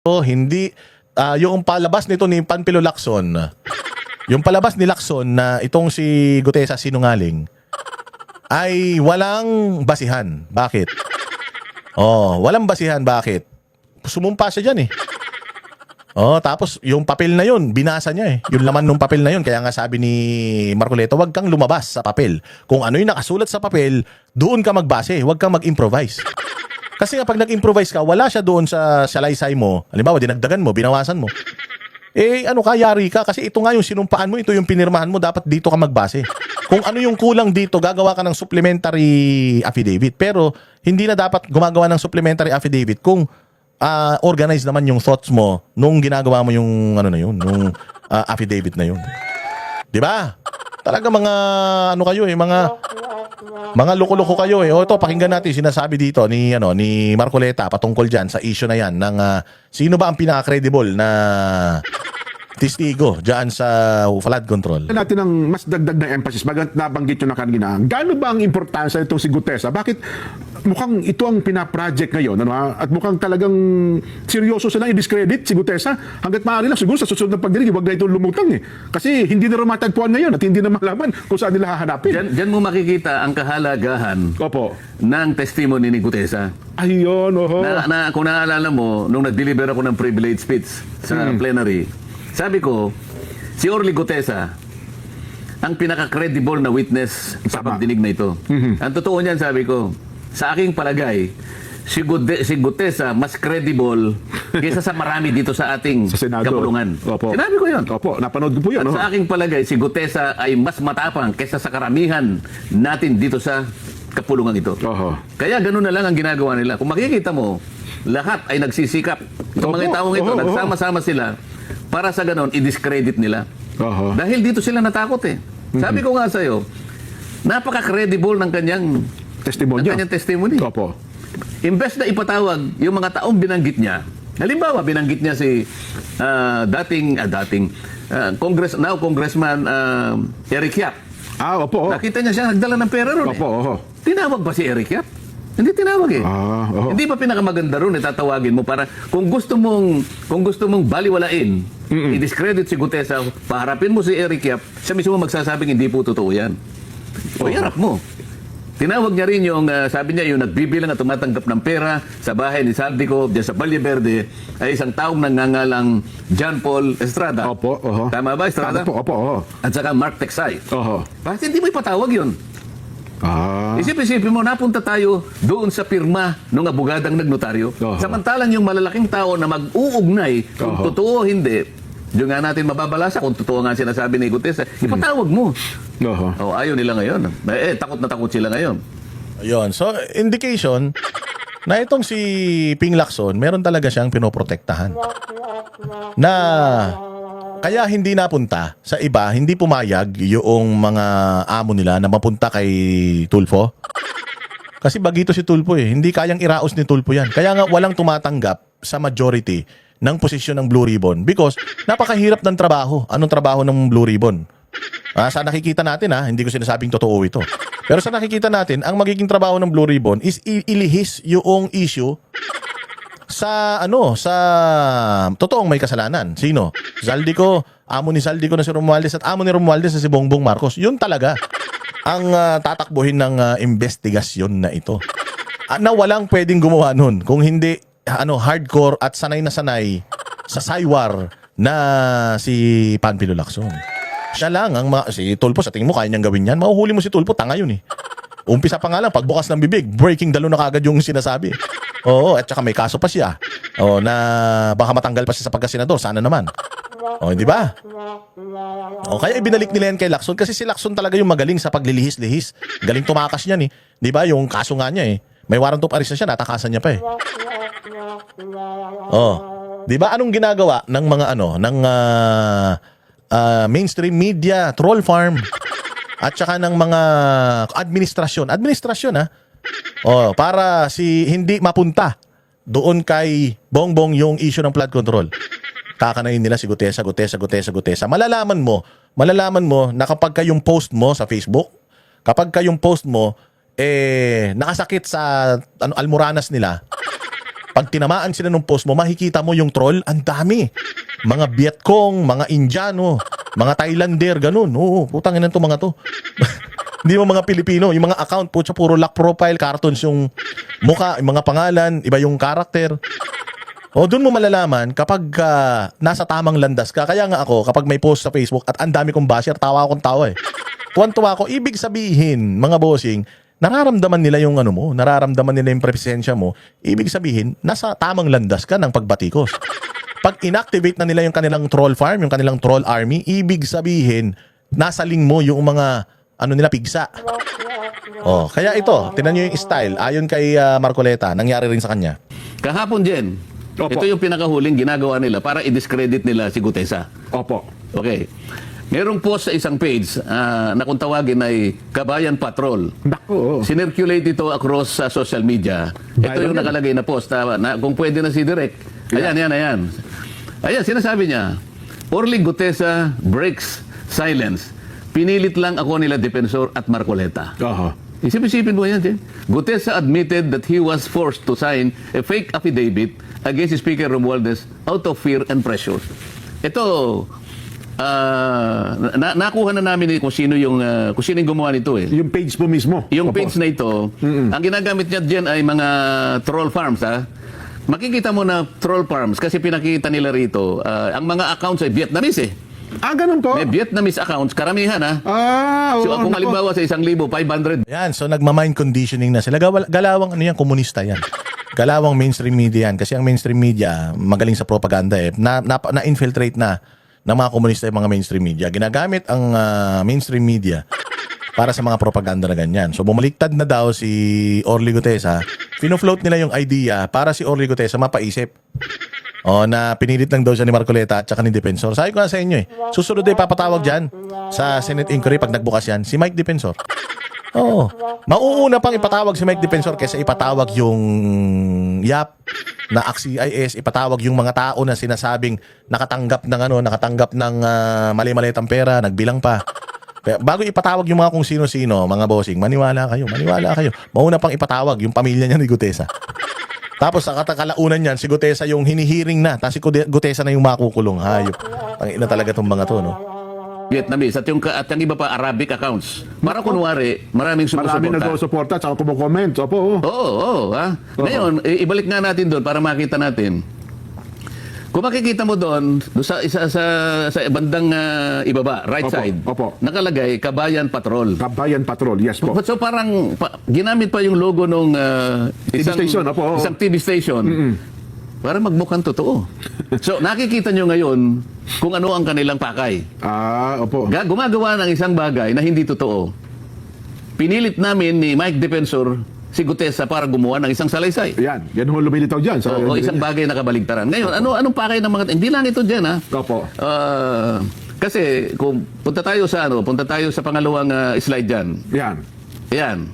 Hindi yung palabas nito ni Panfilo Lacson, yung palabas ni Lacson na itong si Gutesa sinungaling ay walang basihan. Bakit? Walang basihan. Bakit? Sumumpa siya dyan eh. Tapos yung papel na yun, binasa niya eh. Yung laman ng papel na yun. Kaya nga sabi ni Marcoleta, wag kang lumabas sa papel. Kung ano yung nakasulat sa papel, doon ka magbase. Wag kang mag-improvise. Kasi nga pag nag-improvise ka, wala siya doon sa salaysay mo. Halimbawa, dinagdagan mo, binawasan mo. Yari ka. Kasi ito nga yung sinumpaan mo, ito yung pinirmahan mo, dapat dito ka magbase. Kung ano yung kulang dito, gagawa ka ng supplementary affidavit. Pero hindi na dapat gumagawa ng supplementary affidavit kung organize naman yung thoughts mo nung ginagawa mo yung nung affidavit na yun. 'Di ba? Talaga mga kayo mga loko-loko kayo eh. Ito pakinggan natin sinasabi dito ni Marcoleta patungkol diyan sa issue na 'yan ng sino ba ang pinaka-credible na testigo diyan sa flood control. Natin ng mas dagdag na emphasis, nabanggit nyo na kanina. Gaano ba ang importansya itong si Gutesa? Bakit mukhang ito ang pinaproject ngayon? At mukhang talagang seryoso silang i-discredit si Gutesa. Hanggat maaari lang, siguro sa susunod na pagdinig, wag na itong lumutang eh. Kasi hindi na matagpuan ngayon at hindi na malaman kung saan nila hahanapin. Diyan mo makikita ang kahalagahan ng testimony ni Gutesa. Ayun, Kung naalala mo, nung nag-deliver ako ng privilege speech sa plenary, sabi ko, si Orly Gutesa, ang pinaka-credible na witness sa pagdinig na ito. Ang totoo niyan, sabi ko, sa aking palagay, si Gutesa mas credible kaysa sa marami dito sa ating kapulungan. Sinabi ko yun. Napanood ko po yun. At sa aking palagay, si Gutesa ay mas matapang kaysa sa karamihan natin dito sa kapulungan ito. Kaya ganun na lang ang ginagawa nila. Kung makikita mo, lahat ay nagsisikap. Itong mga taong ito, nagsama-sama sila para sa ganon, i-discredit nila. Dahil dito sila natakot eh. Sabi ko nga sa'yo, napaka-credible ng kanyang testimony. Imbes na ipatawag yung mga taong binanggit niya. Halimbawa, binanggit niya si Congressman Eric Yap. Nakita niya siya nagdala ng pera ron. Tinawag ba si Eric Yap? Hindi tinawag eh. Hindi ba pinakamaganda ron tatawagin mo para kung gusto mong baliwalain, i-discredit si Gutesa, paharapin mo si Eric Yap, siya mismo magsasabing hindi po totoo yan. O iharap mo. Tinawag niya rin yung, sabi niya, yung nagbibilang at tumatanggap ng pera sa bahay ni Saldico, diyan sa Valle Verde, ay isang taong nangangalang John Paul Estrada. Tama ba, Estrada? At saka Mark Texay. Bakit hindi mo ipatawag yun? Isip-isipin mo, napunta tayo doon sa pirma ng abogadang nagnotaryo. Samantalang yung malalaking tao na mag-uugnay, kung totoo o hindi, yung nga natin mababalasa kung totoo nga sinasabi ni Gutesa, ipatawag mo. Ayaw nila ngayon. Takot na takot sila ngayon. Ayun. So, indication na itong si Ping Lacson, meron talaga siyang pinoprotektahan. Na kaya hindi napunta sa iba, hindi pumayag yung mga amo nila na mapunta kay Tulfo. Kasi bagito si Tulfo eh. Hindi kayang iraos ni Tulfo yan. Kaya nga walang tumatanggap sa majority ng posisyon ng Blue Ribbon because napakahirap ng trabaho. Anong trabaho ng Blue Ribbon? Sa nakikita natin hindi ko sinasabing totoo ito. Pero sa nakikita natin, ang magiging trabaho ng Blue Ribbon is ilihis yung issue sa totoong may kasalanan. Sino? Saldico, amo ni Saldico na si Romualdez at amo ni Romualdez na si Bongbong Marcos. Yun talaga ang tatakbuhin ng investigasyon na ito. Na walang pwedeng gumawa nun kung hindi hardcore at sanay na sanay sa saywar na si Panfilo Lacson. Siya lang si Tulfo, sa tingin mo kaya niyang gawin yan? Mahuhuli mo si Tulfo, tanga yun eh. Umpisa pa nga lang, pagbukas ng bibig, breaking the law na kagad yung sinasabi. At saka may kaso pa siya. Na baka matanggal pa siya sa pagkasenador. Sana naman. Hindi ba? Kaya ibinalik nila yan kay Lacson kasi si Lacson talaga yung magaling sa paglilihis-lihis. Galing tumakas niyan eh. Di ba? Yung kaso nga niya eh. May warrant of arrest na siya, natakasan niya pa eh. Di ba? Anong ginagawa ng mga mainstream media, troll farm, at saka ng mga administrasyon para hindi mapunta doon kay Bongbong yung issue ng flood control. Kakanayin nila si Gutesa. Malalaman mo na kapag kayong post mo sa Facebook, nakasakit sa almoranas nila, Pag tinamaan sila ng post mo, makikita mo yung troll, ang dami. Mga Vietcong, mga Indiano, mga Thailander, ganun. Oo, putang ina to mga to. Hindi mo mga Pilipino, yung mga account, putya, puro lock profile, cartoons yung muka, yung mga pangalan, iba yung karakter. O doon mo malalaman kapag nasa tamang landas ka. Kaya nga ako, kapag may post sa Facebook at ang dami kong basher, tawa akong tawa eh. Tuwan-tuwa ako, ibig sabihin, mga bossing, nararamdaman nila yung ano mo, nararamdaman nila yung presensya mo, ibig sabihin, nasa tamang landas ka ng pagbatikos. Pag inactivate na nila yung kanilang troll farm, yung kanilang troll army, ibig sabihin, nasa link mo yung mga, ano nila, pigsa. Oh, kaya ito, tinan nyo yung style, ayon kay Marcoleta, nangyari rin sa kanya. Kahapon, Jen, Opo. ito yung pinakahuling ginagawa nila para i-discredit nila si Gutesa. Opo. Okay. Merong post sa isang page na kung tawagin ay Kabayan Patrol. Nako. Sinirculate ito across sa social media. Ito yung nakalagay na post na kung pwede na si Direk. Ayan. Ayan, sinasabi niya, Orly Gutesa breaks silence. Pinilit lang ako nila Defensor at Marcoleta. Aha. Isip-isipin mo yan, Jen. Gutesa admitted that he was forced to sign a fake affidavit against Speaker Romualdez out of fear and pressure. Ito, nakuha na namin kung sino yung gumawa nito eh. Yung page mo mismo. Yung Opo. page na ito, ang ginagamit niya diyan ay mga troll farms ha. Makikita mo na troll farms kasi pinakita nila rito, ang mga accounts ay Vietnamese eh. Ganun po. May Vietnamese accounts, karamihan ha. So Oo, kung nako. halimbawa sa 1,500, Yan, so nagma-mind conditioning na sila. Galawang ano yan, komunista yan. Galawang mainstream media yan. Kasi ang mainstream media, magaling sa propaganda eh. Na-infiltrate na ng mga komunista yung mga mainstream media. Ginagamit ang mainstream media para sa mga propaganda na ganyan. So bumaliktad na daw si Orly Gutesa. Fino-float nila yung idea para si Orly Gutesa mapaisip. O na pinilit lang daw siya ni Marcoleta at saka ni Defensor. Sabi ko nga sa inyo eh. Susunod ay papatawag dyan sa Senate inquiry pag nagbukas yan, si Mike Defensor. Oo. Mauuna pang ipatawag si Mike Defensor kaysa ipatawag yung YAP na AXIS, ipatawag yung mga tao na sinasabing nakatanggap ng mali-malitang pera, nagbilang pa. Kaya bago ipatawag yung mga kung sino-sino, mga bossing, maniwala kayo. Mauna pang ipatawag yung pamilya niya ni Gutesa. Tapos sa kalaunan niyan, si Gutesa yung hinihiring na, tapos si Gutesa na yung makukulong. Hayop. Tangina talaga tong mga to, no? Vietnamese at yung iba pa Arabic accounts. Para kunwari, maraming Marami sumusuporta. nag-suporta at saka kumukomment. Opo. Oo, ha. Ngayon, ibalik nga natin doon para makita natin. Kung makikita mo doon sa bandang ibaba, right Opo, side, opo. nakalagay Kabayan Patrol. Kabayan Patrol. Yes po. So parang ginamit pa yung logo nung station, opo, oo. isang TV station. Para magmukhang totoo. So nakikita nyo ngayon kung ano ang kanilang pakay. Opo. Gumagawa ng isang bagay na hindi totoo. Pinilit namin ni Mike Defensor si Gutesa para gumawa ng isang salaysay. Yan ho lumilitaw dyan. O isang bagay na kabaligtaran. Ngayon, anong pakay ng mga... Hindi lang ito dyan, ha? Opo. Kasi, kung punta tayo sa pangalawang slide dyan. Yan. Ayan.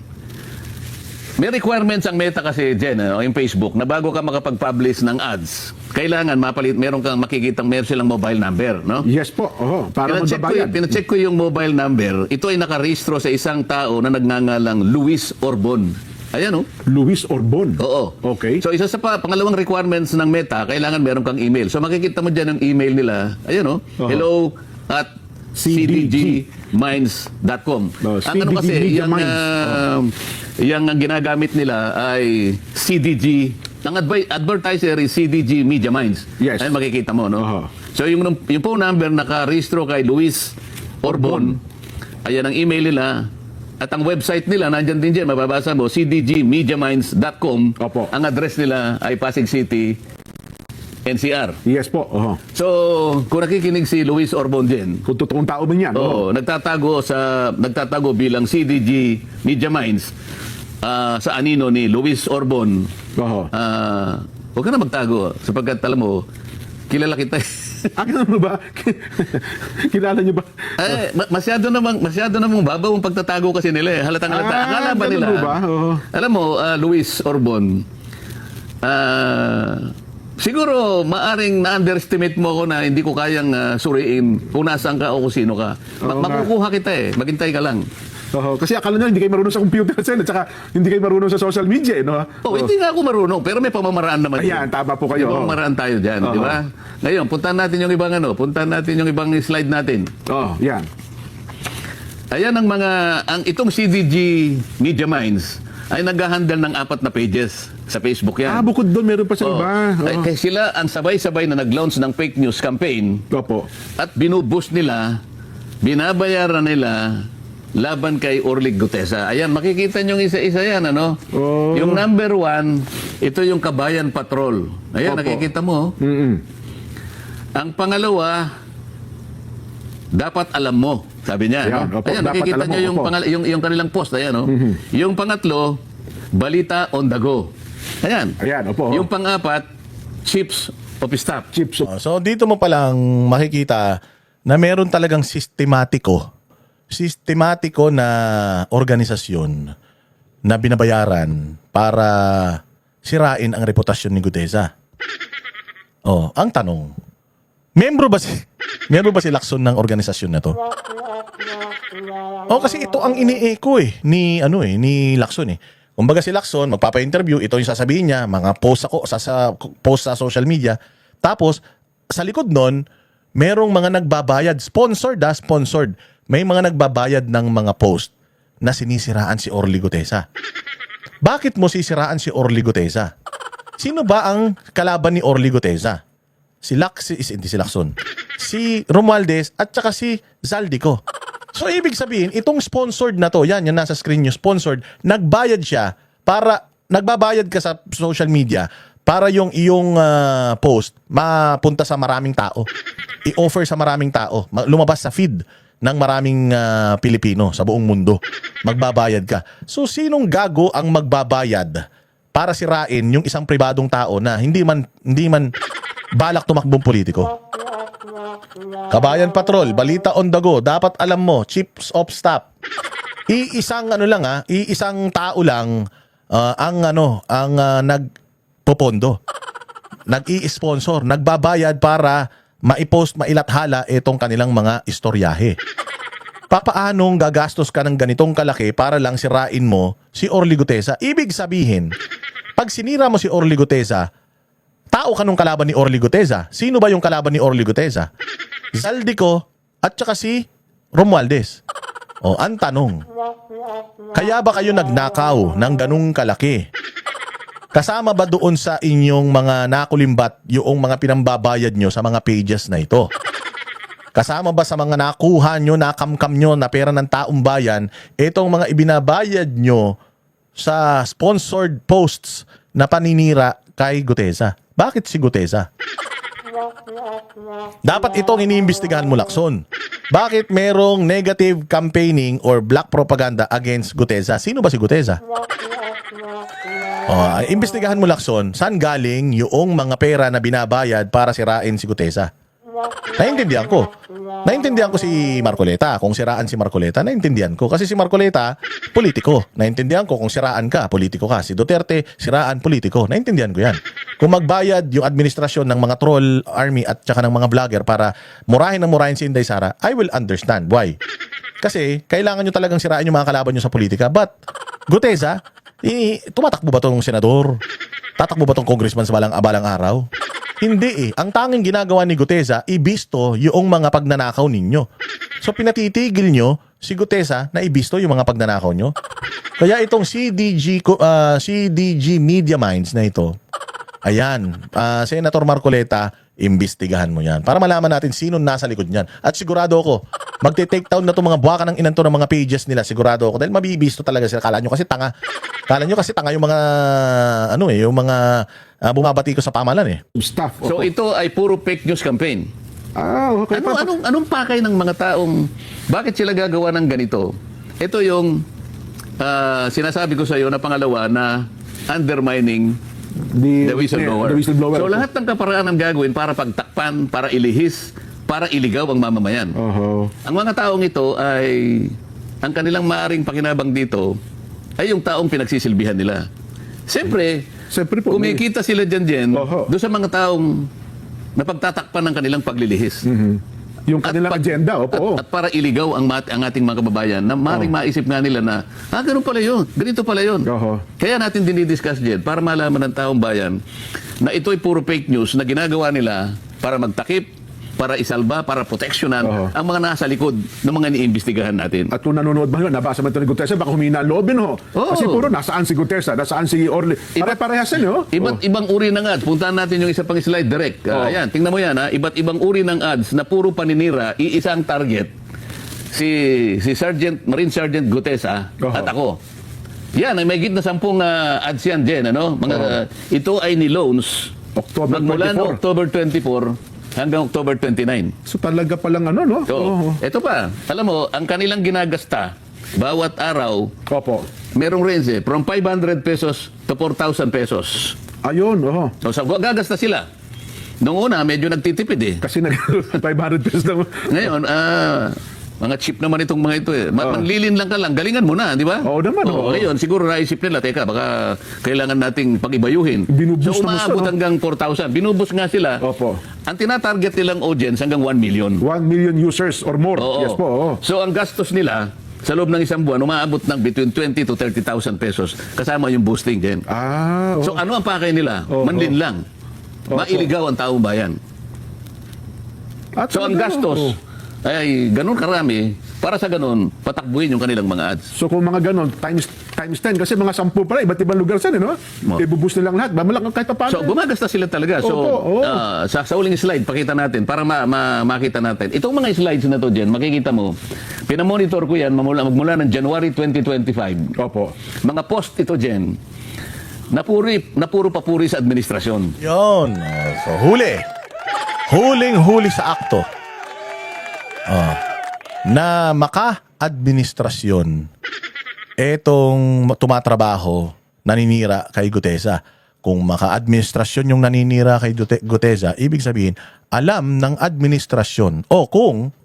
May requirements ang Meta kasi dyan, yung Facebook, na bago ka makapag-publish ng ads, kailangan meron kang makikitang meron silang mobile number, no? Yes po. Para magbabayad. Pinacheck ko yung mobile number. Ito ay nakarehistro sa isang tao na nagngangalang Luis Orbon. Ayan, oh. Luis Orbon. Oo. Okay. So isa sa pangalawang requirements ng Meta, kailangan meron kang email. So makikita mo dyan yung email nila. Ayan, oh. Hello at cdgminds.com. Ang ano kasi, yung ang ginagamit nila ay CDG. Ang advertiser is CDG Media Minds. Yes. Ayun makikita mo, no? So yung phone number nakarehistro kay Luis Orbon. Ayan ang email nila. At ang website nila, nandyan din dyan, mababasa mo, cdgmediaminds.com. Opo. Ang address nila ay Pasig City, NCR. Yes po. So, kung nakikinig si Luis Orbon din, Kung totoong tao man yan. nagtatago bilang CDG Media Minds sa anino ni Luis Orbon. Huwag ka na magtago sapagkat alam mo, kilala kita. Akin mo ba? Kilala niyo ba? Masyado namang babaw ang pagtatago kasi nila eh. Halatang halata. Akala ba ganun nila? mo ba? Alam mo, Luis Orbon, siguro maaring na-underestimate mo ako na hindi ko kayang suriin kung nasaan ka o kung sino ka. Oo nga. Makukuha kita eh. Maghintay ka lang. Kasi akala nyo, hindi kayo marunong sa computer, Sen, at saka hindi kayo marunong sa social media, no? Hindi nga ako marunong, pero may pamamaraan naman. Ayan, tama po kayo. May pamamaraan tayo dyan, di ba? Ngayon, puntahan natin yung ibang slide natin. Yan. Ayan itong CDG Media Minds ay nag-handle ng 4 na pages sa Facebook yan. Bukod doon, meron pa sa iba. Kaya sila ang sabay-sabay na nag-launch ng fake news campaign Opo. at binuboost nila, binabayaran nila laban kay Orly Gutesa. Ayan, makikita nyo isa-isa yan, ano? Yung number 1, ito yung Kabayan Patrol. Ayan, nakikita mo. Ang pangalawa, dapat alam mo. Sabi niya, Ayan, no? opo, Ayan, dapat nakikita alam mo, niyo yung, opo. yung kanilang post. Ayan, no? Yung pangatlo, Balita on the go. Ayan. Ayan, opo. Yung pang-4, Chips of Staff. Chips. So dito mo palang makikita na meron talagang sistematiko na organisasyon na binabayaran para sirain ang reputasyon ni Gutesa. Ang tanong, Membro ba si Lacson ng organisasyon na to? Kasi ito ang ini-echo ni Lacson . Kumbaga si Lacson magpapa-interview, ito yung sasabihin niya, mga post post sa social media. Tapos sa likod nun, merong mga nagbabayad, sponsored. May mga nagbabayad ng mga post na sinisiraan si Orly Gutesa. Bakit mo sisiraan si Orly Gutesa? Sino ba ang kalaban ni Orly Gutesa? Hindi si Lacson. Si Romualdez at saka si Zaldico. So ibig sabihin, itong sponsored na to, yan nasa screen nyo, sponsored, nagbayad nagbabayad ka sa social media para yung iyong post mapunta sa maraming tao. I-offer sa maraming tao. Lumabas sa feed ng maraming Pilipino sa buong mundo. Magbabayad ka. So sinong gago ang magbabayad para sirain yung isang pribadong tao na hindi man balak tumakbong politiko? Kabayan Patrol, Balita on the go, dapat alam mo, Chiefs of Staff. Iisang tao lang ang nagpopondo. Nag-i-sponsor, nagbabayad para maipost, mailathala itong kanilang mga istoryahe. Papaanong gagastos ka ng ganitong kalaki para lang sirain mo si Orly Gutesa? Ibig sabihin, pag sinira mo si Orly Gutesa, tao ka nung kalaban ni Orly Gutesa. Sino ba yung kalaban ni Orly Gutesa? Zaldico at saka si Romualdez. Ang tanong, kaya ba kayo nagnakaw ng ganung kalaki? Kasama ba doon sa inyong mga nakulimbat yung mga pinambabayad nyo sa mga pages na ito? Kasama ba sa mga nakuha nyo, nakamkam nyo na pera ng taong bayan, itong mga ibinabayad nyo sa sponsored posts na paninira kay Gutesa? Bakit si Gutesa? Dapat itong iniimbestigahan mo, Lacson. Bakit merong negative campaigning or black propaganda against Gutesa? Sino ba si Gutesa? Imbestigahan mo, Lacson, saan galing yung mga pera na binabayad para sirain si Gutesa? Naintindihan ko si Marcoleta. Kung siraan si Marcoleta, naintindihan ko. Kasi si Marcoleta, politiko. Naintindihan ko kung siraan ka, politiko ka. Si Duterte, siraan, politiko. Naintindihan ko yan. Kung magbayad yung administrasyon ng mga troll army at saka ng mga vlogger para murahin si Inday Sara, I will understand. Why? Kasi kailangan nyo talagang sirain yung mga kalaban nyo sa politika. But Gutesa, tumatakbo ba tong senador? Tatakbo ba tong congressman sa balang araw? Hindi . Ang tanging ginagawa ni Gutesa, ibisto yung mga pagnanakaw ninyo. So pinatitigil nyo si Gutesa na ibisto yung mga pagnanakaw nyo. Kaya itong CDG Media Minds na ito, ayan, Senator Marcoleta, imbestigahan mo yan para malaman natin sino nasa likod niyan. At sigurado ako, magte-take down na itong mga buwaka ng inanto ng mga pages nila. Sigurado ako dahil mabibisto talaga sila. Kala nyo kasi tanga yung mga yung mga bumabati ko sa pamalan . Staff. So ito ay puro fake news campaign. Okay. Anong pakay ng mga taong, bakit sila gagawa ng ganito? Ito yung sinasabi ko sa iyo na pangalawa na undermining the whistleblower. So lahat ng kaparaan ang gagawin para pagtakpan, para ilihis, para iligaw ang mamamayan. Ang mga taong ito ay, ang kanilang maaring pakinabang dito ay yung taong pinagsisilbihan nila. Siyempre po, kumikita sila dyan doon sa mga taong napagtatakpan ng kanilang paglilihis. Yung kanilang agenda, opo. At para iligaw ang ating mga kababayan na maring maisip nga nila na, ganun pala yun, ganito pala yun. Oho. Kaya natin dinidiscuss dyan para malaman ng taong bayan na ito'y puro fake news na ginagawa nila para magtakip, para isalba, para proteksyonan Oho. ang mga nasa likod ng mga iniimbestigahan natin. At kung nanonood ba yun, nabasa mo ito ni Gutesa, baka humina ang loobin, ho. Oo. Kasi puro, nasaan si Gutesa, nasaan si Orly. Pare-parehas yan, ho. Iba't ibang uri ng ads. Puntahan natin yung isa pang slide direct. Ayan, tingnan mo yan ha. Iba't ibang uri ng ads na puro paninira, iisang target. Si Marine Sergeant Gutesa Oho. at ako. Yan, ay may git na 10 ads yan, Jen. Ano? Ito ay ni loans. October Magmula 24. no October 24 hanggang October 29. So talaga palang ano, no? So, Oo. ito pa. Alam mo, ang kanilang ginagasta bawat araw, Opo. merong range from 500 pesos to 4,000 pesos. Ayun, oho. So, gagasta sila. Noong una, medyo nagtitipid eh. Kasi 500 pesos lang. Ngayon, mga cheap naman itong mga ito eh. Manlilin lang ka lang, galingan mo na, di ba? Oo naman, oo. Ngayon, siguro naisip nila, teka, baka kailangan nating pag-ibayuhin. Binubus so, na umaabot gusto, no? hanggang 4,000. Binubus nga sila. Opo. Ang tinatarget nilang audience hanggang 1 million. 1 million users or more. Oo. Yes po, oo. So, ang gastos nila, sa loob ng isang buwan, umaabot ng between 20 to 30,000 pesos. Kasama yung boosting din. Oo. So, ano ang pakay nila? Oo. Manlin lang. Mailigaw ang taong bayan. At So, ang talaga, gastos oo. ay ganun karami para sa ganun patakbuhin yung kanilang mga ads. So kung mga ganon, times 10, kasi mga 10 pala, iba't ibang lugar saan, no? Ibubus nilang lahat. Mamalak kahit pa So, paano. gumagasta sila talaga. So, Opo, oo. sa uling slide, pakita natin para makita natin. Itong mga slides na to, Jen, makikita mo, pinamonitor ko yan magmula ng January 2025. Opo. Mga post ito, Jen, na puro papuri sa administrasyon. Yon. So, huli. Huling-huli sa akto. Na maka-administrasyon etong tumatrabaho, naninira kay Gutesa. Kung maka-administrasyon yung naninira kay Gutesa, ibig sabihin, alam ng administrasyon. O kung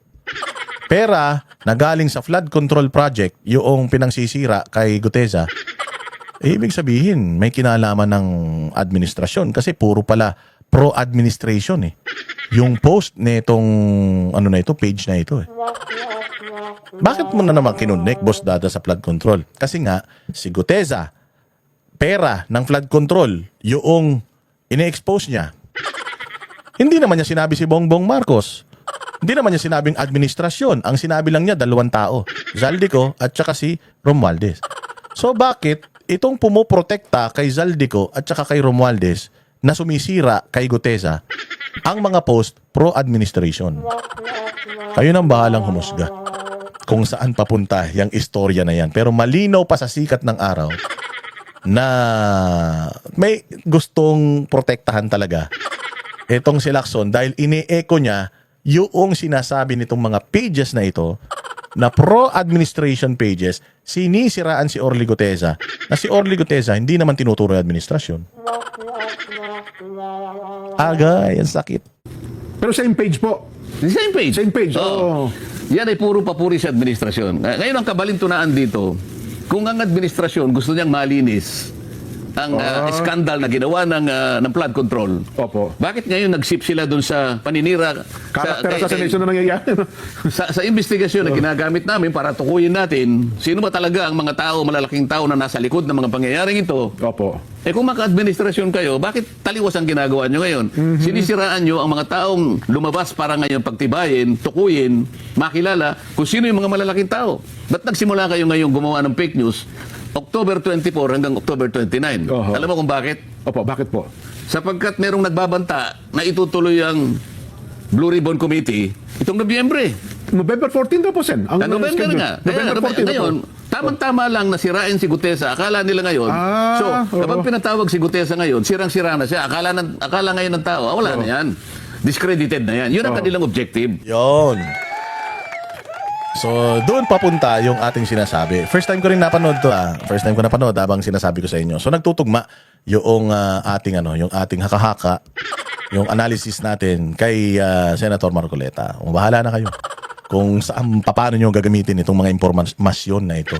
pera na galing sa flood control project yung pinangsisira kay Gutesa, ibig sabihin, may kinalaman ng administrasyon kasi puro pala pro-administration eh. Yung post nitong page na ito eh. Bakit mo na naman kinunik, Boss Dada, sa flood control? Kasi nga, si Gutesa, pera ng flood control, yung ine-expose niya. Hindi naman niya sinabi si Bongbong Marcos. Hindi naman niya sinabing administrasyon. Ang sinabi lang niya, 2 tao. Zaldico at saka si Romualdez. So bakit itong pumoprotekta kay Zaldico at saka kay Romualdez na sumisira kay Gutesa ang mga post pro-administration? Kayo nang bahalang humusga kung saan papunta yung istorya na yan. Pero malinaw pa sa sikat ng araw na may gustong protektahan talaga itong si Lacson dahil ini-echo niya yung sinasabi nitong mga pages na ito na pro-administration pages, sinisiraan si Orly Gutesa na si Orly Gutesa hindi naman tinuturo yung administrasyon. Agay, ang sakit. Pero same page po. Same page. Same page, Oo. oo. Yan ay puro papuri sa administrasyon. Ngayon ang kabalintunaan dito, kung ang administrasyon gusto niyang malinis ang skandal na ginawa ng flood control, Opo. bakit ngayon nag-ship sila dun sa paninira? Character assassination na nangyayari. No? Sa investigasyon na ginagamit namin para tukuyin natin sino ba talaga ang mga tao, malalaking tao na nasa likod ng mga pangyayaring ito. Opo. Eh kung maka-administrasyon kayo, bakit taliwas ang ginagawa nyo ngayon? Sinisiraan nyo ang mga taong lumabas para ngayon pagtibayin, tukuyin, makilala kung sino yung mga malalaking tao. Ba't nagsimula kayo ngayon gumawa ng fake news October 24 hanggang October 29? Oho. Alam mo kung bakit? Opo, bakit po? Sapagkat merong nagbabanta na itutuloy ang Blue Ribbon Committee itong Nobyembre. November 14 daw po, Sen. Ang November schedule. nga. Kaya, November 14 ngayon, na po. tamang-tama lang na sirain si Gutesa. Akala nila ngayon. So, kapag pinatawag si Gutesa ngayon, sirang-sira na siya. Akala ngayon ng tao, wala na yan. Discredited na yan. Yun ang kanilang objective. Yon. So, doon papunta yung ating sinasabi. First time ko rin napanood to First time ko napanood habang sinasabi ko sa inyo. So, nagtutugma yung ating haka-haka, yung analysis natin kay Senator Marcoleta. Bahala na kayo kung paano nyo gagamitin itong mga impormasyon na ito.